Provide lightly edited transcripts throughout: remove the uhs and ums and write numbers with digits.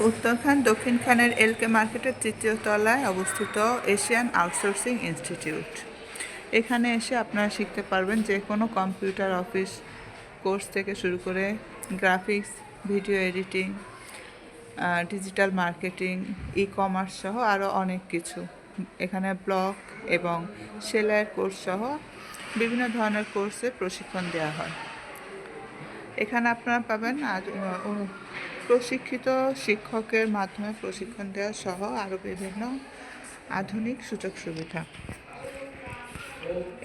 উত্তরখান দক্ষিণখানের এলকে মার্কেটের তৃতীয় তলায় অবস্থিত এশিয়ান আউটসোর্সিং ইনস্টিটিউট। এখানে এসে আপনারা শিখতে পারবেন যে কোনো কম্পিউটার অফিস কোর্স থেকে শুরু করে graphics, video editing, digital marketing, e commerce সহ আরও অনেক কিছু। এখানে ব্লগ এবং সেলাইয়ের কোর্স সহ বিভিন্ন ধরনের কোর্সে প্রশিক্ষণ দেওয়া হয়। এখানে আপনারা পাবেন প্রশিক্ষিত শিক্ষকের মাধ্যমে প্রশিক্ষণ দেওয়া সহ আরও বিভিন্ন আধুনিক সুযোগ সুবিধা।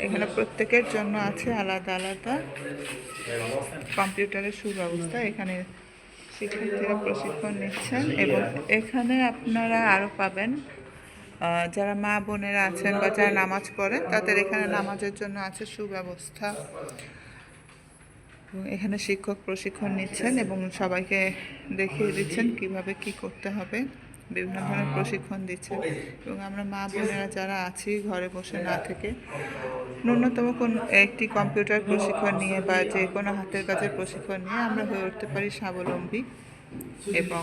এখানে প্রত্যেকের জন্য আছে আলাদা আলাদা কম্পিউটারের সুব্যবস্থা। এখানে শিক্ষার্থীরা প্রশিক্ষণ নিচ্ছেন এবং এখানে আপনারা আরও পাবেন যারা মা বোনেরা আছেন বা যারা নামাজ পড়েন তাদের এখানে নামাজের জন্য আছে সুব্যবস্থা। এখানে শিক্ষক প্রশিক্ষণ নিচ্ছেন এবং সবাইকে দেখিয়ে দিচ্ছেন কিভাবে কি করতে হবে, বিভিন্ন ধরনের প্রশিক্ষণ দিচ্ছেন। এবং আমরা মা বোনেরা যারা আছি ঘরে বসে না থেকে ন্যূনতম একটি কম্পিউটার প্রশিক্ষণ নিয়ে বা যে কোনো হাতের কাজের প্রশিক্ষণ নিয়ে আমরা হয়ে উঠতে পারি স্বাবলম্বী এবং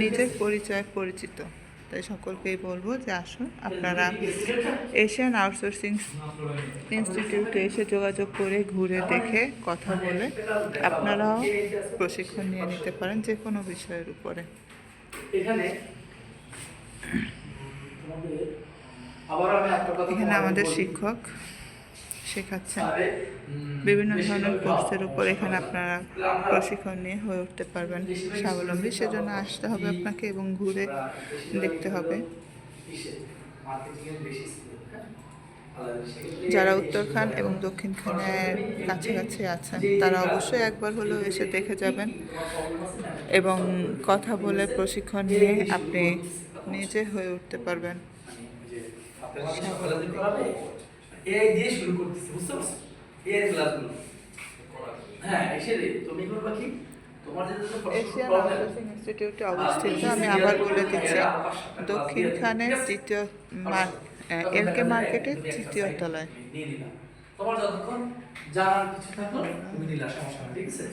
নিজের পরিচয় পরিচিত। তাই সকলকেই বলবো যে আসুন আপনারা এশিয়ান আউটসোর্সিং ইনস্টিটিউটে এসে যোগাযোগ করে ঘুরে দেখে কথা বলে আপনারাও প্রশিক্ষণ নিয়ে নিতে পারেন যে কোনো বিষয়ের উপরে। এখানে আমাদের শিক্ষক শেখাচ্ছেন বিভিন্ন ধরনের কোর্সের উপর। এখানে আপনারা প্রশিক্ষণ নিয়ে হয়ে উঠতে পারবেন স্বাবলম্বী। সেজন্য আসতে হবে আপনাকে এবং ঘুরে দেখতে হবে। যারা উত্তরখান এবং দক্ষিণখানের কাছাকাছি আছেন তারা অবশ্যই একবার হলেও এসে দেখে যাবেন এবং কথা বলে প্রশিক্ষণ নিয়ে আপনি নিজে হয়ে উঠতে পারবেন। এআই দিয়ে শুরু করতেছি, বুঝতে পারছো? এআই ক্লাসগুলো হ্যাঁ এসে তুমি করবা কি এশিয়ান আউটসোর্সিং ইনস্টিটিউটে অবস্থিত। আমি আবার বলে দিচ্ছি, দক্ষিণখানের তৃতীয় এলকে মার্কেটের তৃতীয় তলায়। তোমার যতক্ষণ জানার কিছু থাকলো তুমি নিলা, সমস্যা ঠিক আছে।